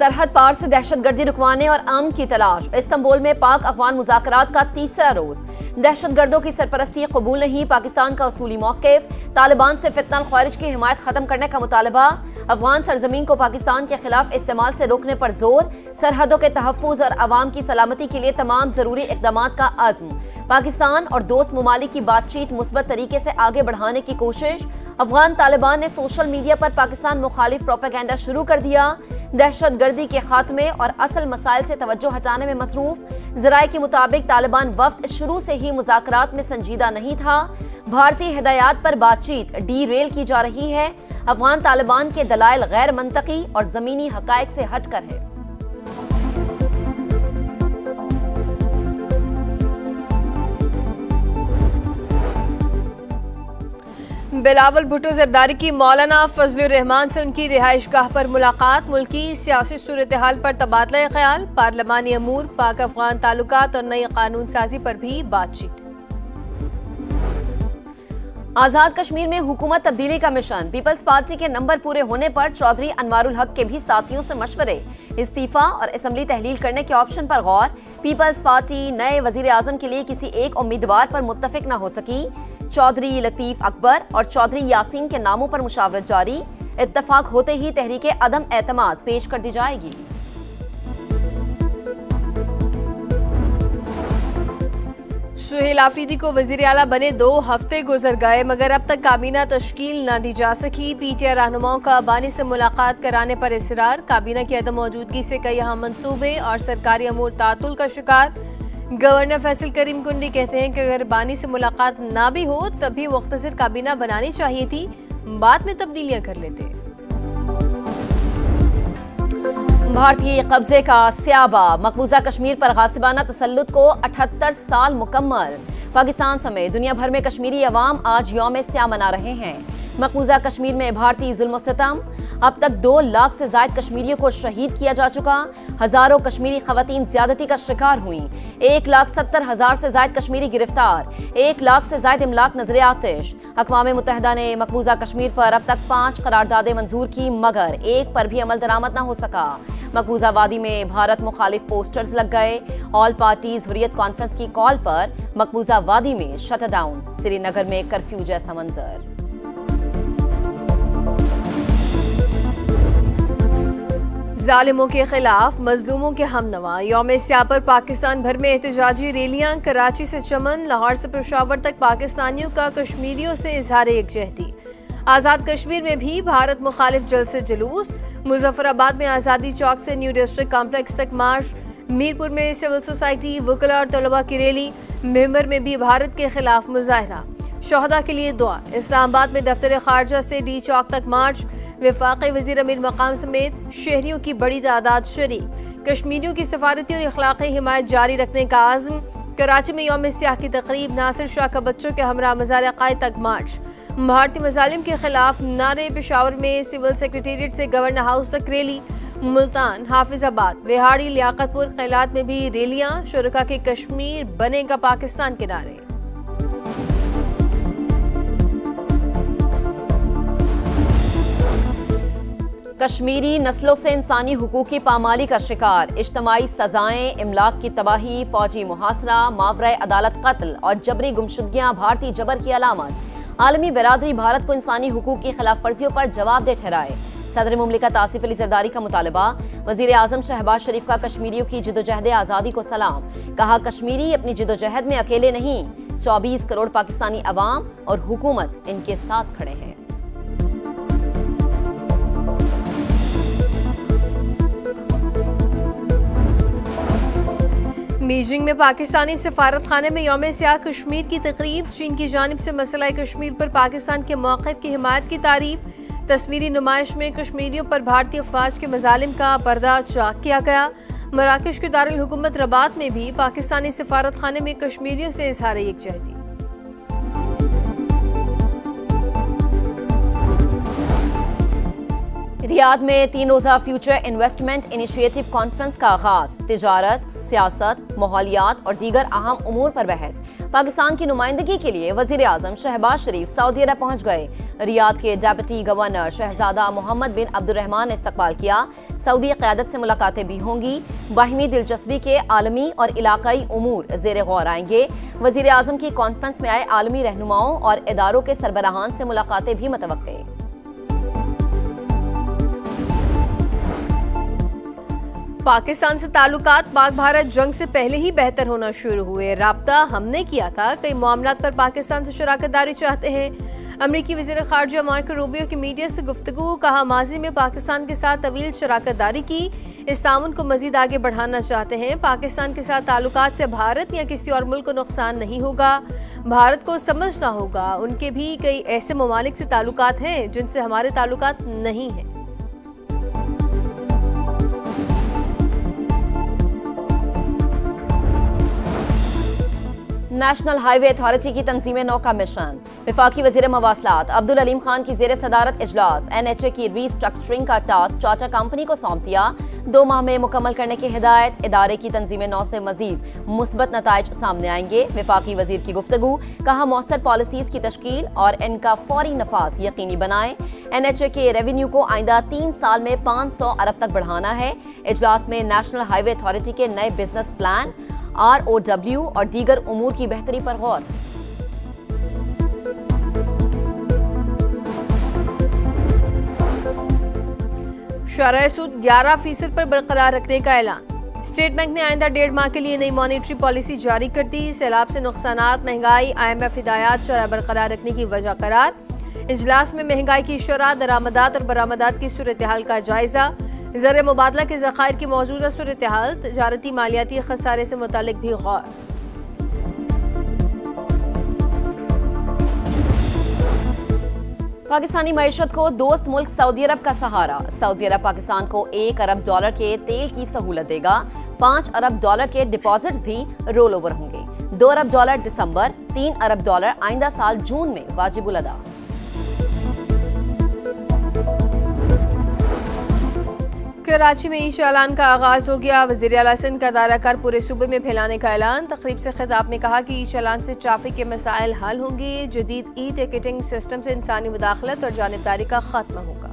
सरहद पार से दहशतगर्दी रुकवाने और अमन की तलाश। इस्तांबुल में पाक अफगान मुज़ाकरात का तीसरा रोज। दहशतगर्दों की सरपरस्ती कबूल नहीं, पाकिस्तान का उसूली मौक़िफ़। तालिबान से फितना ख्वारिज की हिमायत खत्म करने का मुतालबा। अफगान सरजमीन को पाकिस्तान के खिलाफ इस्तेमाल से रोकने पर जोर। सरहदों के तहफ़्फ़ुज़ और अवाम की सलामती के लिए तमाम जरूरी इक़दामात का अज़्म। पाकिस्तान और दोस्त ममालिक की बातचीत मुस्बत तरीके से आगे बढ़ाने की कोशिश। अफगान तालिबान ने सोशल मीडिया पर पाकिस्तान मुखालिफ प्रोपेगेंडा शुरू कर दिया। दहशतगर्दी के खात्मे और असल मसाइल से तवज्जो हटाने में मसरूफ। ज़राए के मुताबिक तालिबान वफ्द शुरू से ही मुज़ाकरात में संजीदा नहीं था। भारतीय हिदायत पर बातचीत डी रेल की जा रही है। अफगान तालिबान के दलाइल गैर मंतकी और ज़मीनी हक़ाइक़ से हटकर है। बिलावल भुट्टो जरदारी की मौलाना फजलुर रहमान से उनकी रिहाइश गाह पर मुलाकात। मुल्की सियासी सूरत हाल पर तबादला ख्याल, पार्लिमानी अमूर, पाक अफगान ताल्लुकात और नई कानून साजी पर भी बातचीत। आजाद कश्मीर में हुकूमत तब्दीली का मिशन। पीपल्स पार्टी के नंबर पूरे होने पर चौधरी अनवारुल हक के भी साथियों से मशवरे। इस्तीफा और असम्बली तहलील करने के ऑप्शन पर गौर। पीपल्स पार्टी नए वजीर आजम के लिए किसी एक उम्मीदवार पर मुत्तफिक न हो सकी। चौधरी लतीफ अकबर और चौधरी यासीन के नामों पर मुशावरत जारी। इत्तफाक होते ही तहरीके अदम एतमाद पेश कर दी जाएगी। सुहेल आफरीदी को वजीर आला बने 2 हफ्ते गुजर गए मगर अब तक काबीना तश्कील न दी जा सकी। पीटीआई रहनुमाओं का बानी से मुलाकात कराने पर इसरार। काबीना की अदम मौजूदगी से कई अहम मंसूबे और सरकारी अमूर तातुल का शिकार। गवर्नर फैसल करीम कुंडी कहते हैं कि अगर बानी से मुलाकात ना भी हो तब भी मुख्तसर काबीना बनानी चाहिए थी, बाद में तब्दीलियां कर लेते। भारतीय कब्जे का स्याबा। मकबूजा कश्मीर पर गासिबाना तसल्लुत को 78 साल मुकम्मल। पाकिस्तान समेत दुनिया भर में कश्मीरी अवाम आज यौम स्या मना रहे हैं। मकबूजा कश्मीर में भारतीय जुल्म सितम। अब तक 2 लाख से ज्यादा कश्मीरियों को शहीद किया जा चुका। हजारों कश्मीरी खवातीन ज्यादती का शिकार हुई। 1,70,000 से ज्यादा कश्मीरी गिरफ्तार। 1 लाख से ज्यादा इमलाक नजर आतिश। अक़वाम मुत्तहिदा ने मकबूजा कश्मीर पर अब तक 5 करारदादें मंजूर की मगर एक पर भी अमल दरामद न हो सका। मकबूजा वादी में भारत मुखालिफ पोस्टर्स लग गए। ऑल पार्टीज हुर्रियत कॉन्फ्रेंस की कॉल पर मकबूजा वादी में शटडाउन। श्रीनगर में कर्फ्यू जैसा मंजर। जालिमों के खिलाफ मजलूमों के हमनवा। यौम स्या पर पाकिस्तान भर में एहतजाजी रैलियां। कराची से चमन, लाहौर से पेशावर तक पाकिस्तानियों का कश्मीरियों से इजहार यकजहती। आज़ाद कश्मीर में भी भारत मुखालिफ जलसे जुलूस। मुजफ्फराबाद में आज़ादी चौक से न्यू डिस्ट्रिक्ट कॉम्प्लेक्स तक मार्च। मीरपुर में सिविल सोसाइटी, वकला और तलबा की रैली। मेंबर में भी भारत के खिलाफ मुजाहरा। शोहदा के लिए दुआ। इस्लामाबाद में दफ्तर खारजा से डी चौक तक मार्च। वफाकी वजीर अमीर मकाम समेत शहरियों की बड़ी तादाद शरीक। कश्मीरियों की सफारती और अखलाकी हिमायत जारी रखने का आज़म। कराची में यौम स्याह की तकरीब। नासिर शाह का बच्चों के हमरा मज़ार अक़ायद तक मार्च। भारतीय मज़ालिम के खिलाफ नारे। पेशावर में सिविल सेक्रेटेरिएट से गवर्नर हाउस तक रैली। मुल्तान, हाफिजाबाद, रेहाड़ी, लियाकतपुर, कैलात में भी रैलियां। शुरका के कश्मीर बनेगा पाकिस्तान के नारे। कश्मीरी नस्लों से इंसानी हुकूक की पामाली का शिकार। इज्तमाई सजाएं, इमलाक की तबाही, फौजी मुहासरा, मावराए अदालत कत्ल और जबरी गुमशुदगियां भारतीय जबर की अलामत। आलमी बिरादरी भारत को इंसानी हुकूक की खिलाफ वर्जियों पर जवाबदेह ठहराए। सदर मुमलिकत आसिफ अली जरदारी का मुतालबा। वजीर आजम शहबाज शरीफ का कश्मीरियों की जिदोजहद आज़ादी को सलाम। कहा कश्मीरी अपनी जिदोजहद में अकेले नहीं, 24 करोड़ पाकिस्तानी अवाम और हुकूमत इनके साथ खड़े हैं। बीजिंग में पाकिस्तानी सिफारत खाने में यौम स्या कश्मीर की तकरीब। चीन की जानिब से मसला कश्मीर पर पाकिस्तान के मौक़िफ़ की हिमायत की तारीफ। तस्वीरी नुमाइश में कश्मीरियों पर भारतीय अफवाज के मजालिम का पर्दा चाक किया गया। मराकश के दारुल हुकूमत रबात में भी पाकिस्तानी सिफारत खाने में कश्मीरियों से इजहार यकजहती। रियाद में 3 रोज़ा फ्यूचर इन्वेस्टमेंट इनिशिएटिव कॉन्फ्रेंस का आगाज। तिजारत, सियासत, माहौलियात और दीगर अहम उमूर पर बहस। पाकिस्तान की नुमाइंदगी के लिए वजीर आजम शहबाज शरीफ सऊदी अरब पहुंच गए। रियाद के डेप्यूटी गवर्नर शहजादा मोहम्मद बिन अब्दुर्रहमान ने इस्तकबाल किया। सऊदी क़यादत से मुलाकातें भी होंगी। बाहिमी दिलचस्पी के आलमी और इलाकाई उमूर ज़ेर गौर आएंगे। वज़ीर आज़म की कॉन्फ्रेंस में आए आलमी रहनुमाओं और इदारों के सरबराहान से मुलाकातें भी मुतवक्के। पाकिस्तान से ताल्लुकात पाक भारत जंग से पहले ही बेहतर होना शुरू हुए। राब्ता हमने किया था, कई मामलात पर पाकिस्तान से शराकतदारी चाहते हैं। अमरीकी वज़ीर ख़ारजा मार्को रूबियो की मीडिया से गुफ्तगू, कहा माजी में पाकिस्तान के साथ तवील शराकतदारी की, इस ताउन को मजीद आगे बढ़ाना चाहते हैं। पाकिस्तान के साथ ताल्लुकात से भारत या किसी और मुल्क को नुकसान नहीं होगा। भारत को समझना होगा उनके भी कई ऐसे ममालिक से ताल्लुकात हैं जिनसे हमारे ताल्लुकात नहीं हैं। नेशनल हाईवे अथॉरिटी की तंजीम नौ का मिशन। वफाकी वज़ीर मवासलात अब्दुल अलीम खान की ज़ेर सदारत इजलास। NHA की रीस्ट्रक्चरिंग का टास्क चार्टर कंपनी को सौंप दिया। 2 माह में मुकम्मल करने की हिदायत। इदारे की तंजीम नौ से मजीद मुस्बत नताइज सामने आएंगे। वफाकी वज़ीर की गुफ्तगू, कहा मौसर पॉलिसीज की तश्कील और इनका फौरी नफाज यकीनी बनाएं। NHA के रेवेन्यू को आइंदा 3 साल में 500 अरब तक बढ़ाना है। इजलास में नेशनल हाईवे अथॉरिटी के नए बिजनेस प्लान, ROW और दीगर उमूर की बेहतरी पर गौर। शरह सूद 11% पर बरकरार रखने का ऐलान। स्टेट बैंक ने आइंदा 1.5 माह के लिए नई मॉनेटरी पॉलिसी जारी कर दी। सैलाब से नुकसानात, महंगाई, IMF हिदायत शरह बरकरार रखने की वजह करार। इजलास में महंगाई की शरह, दरामदात और बरामदात की सूरत हाल का जायजा। ज़र मुबादला के ज़खायर की मौजूदा सूरत हाल, तजारती मालियाती खसारे से मुतालिक भी गौर। पाकिस्तानी मईशत को दोस्त मुल्क सऊदी अरब का सहारा। सऊदी अरब पाकिस्तान को $1 अरब के तेल की सहूलत देगा। $5 अरब के डिपॉजिट्स भी रोल ओवर होंगे। $2 अरब दिसंबर, $3 अरब आइंदा साल जून में वाजिबुल अदा। कराची में ई चालान का आगाज हो गया। वज़ीर आला सिंध का दौरा कर पूरे सूबे में फैलाने का ऐलान। तकरीब से खिताब में कहा कि ई चालान से ट्रैफिक के मसाइल हल होंगे। जदीद ई टिकटिंग सिस्टम से इंसानी मुदाखलत और जानिबदारी का खात्मा होगा।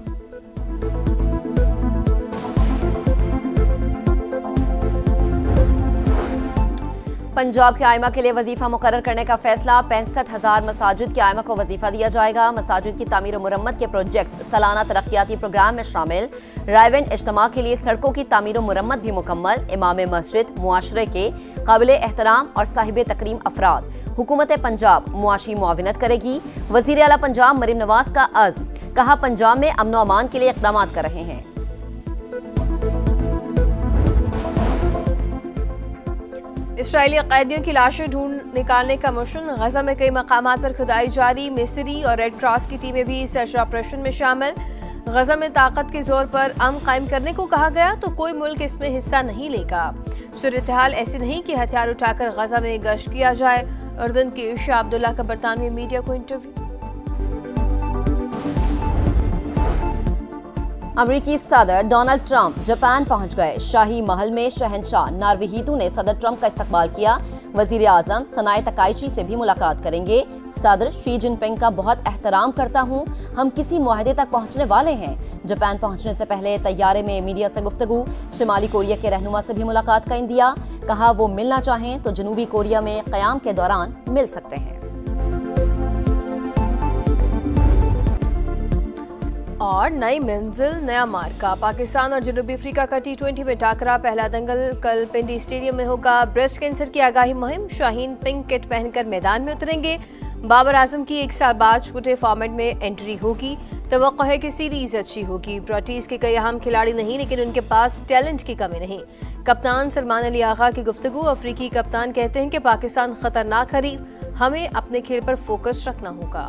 पंजाब के आइमा के लिए वजीफा मुकर्रर करने का फैसला। 65,000 मसाजिद के आइमा को वजीफा दिया जाएगा। मसाजिद की तामीर और मुरम्मत के प्रोजेक्ट्स सालाना तरक्याती प्रोग्राम में शामिल। रायवेंड इज्तिमा के लिए सड़कों की तामीर और मुरम्मत भी मुकम्मल। इमाम मस्जिद मुआशरे के काबिल एहतराम और साहिब तकरीम अफराद। हुकूमत पंजाब मुआशी मुआविनत करेगी। वज़ीर आला पंजाब मरीम नवाज का अज़्म, कहा पंजाब में अमन व अमान के लिए इक़दाम कर रहे हैं। इसराइली कैदियों की लाशें ढूंढ निकालने का मिशन। गजा में कई मकामात पर खुदाई जारी। मिस्री और रेड क्रॉस की टीमें भी सर्च ऑपरेशन में शामिल। गजा में ताकत के जोर पर अमन कायम करने को कहा गया तो कोई मुल्क इसमें हिस्सा नहीं लेगा। सूरत हाल ऐसी नहीं कि हथियार उठाकर गजा में गश्त किया जाए। उर्दन के शाह अब्दुल्ला का बरतानवी मीडिया को इंटरव्यू। अमरीकी सदर डोनाल्ड ट्रंप जापान पहुंच गए। शाही महल में शहंशाह नारुहितो ने सदर ट्रंप का इस्तकबाल किया। वजीर आजम सनाए तकाइची से भी मुलाकात करेंगे। सदर शी जिनपिंग का बहुत एहतराम करता हूं, हम किसी मुआहदे तक पहुंचने वाले हैं। जापान पहुंचने से पहले तैयारे में मीडिया से गुफ्तगू। शिमाली कोरिया के रहनुमा से भी मुलाकात का इंदिया। कहा वो मिलना चाहें तो जनूबी कोरिया में क़याम के दौरान मिल सकते हैं। और नई मंजिल नया मार्का। पाकिस्तान और जनूबी अफ्रीका का T20 में टाकरा। पहला दंगल कल पिंडी स्टेडियम में होगा। ब्रेस्ट कैंसर की आगाही मुहिम। शाहीन पिंक किट पहनकर मैदान में उतरेंगे। बाबर आजम की 1 साल बाद छोटे फॉर्मेट में एंट्री होगी। तवक्को है कि सीरीज अच्छी होगी। प्रोटीज के कई अहम खिलाड़ी नहीं, लेकिन उनके पास टैलेंट की कमी नहीं। कप्तान सलमान अली आगा की गुफ्तगू। अफ्रीकी कप्तान कहते हैं कि पाकिस्तान खतरनाक हरीफ, हमें अपने खेल पर फोकस रखना होगा।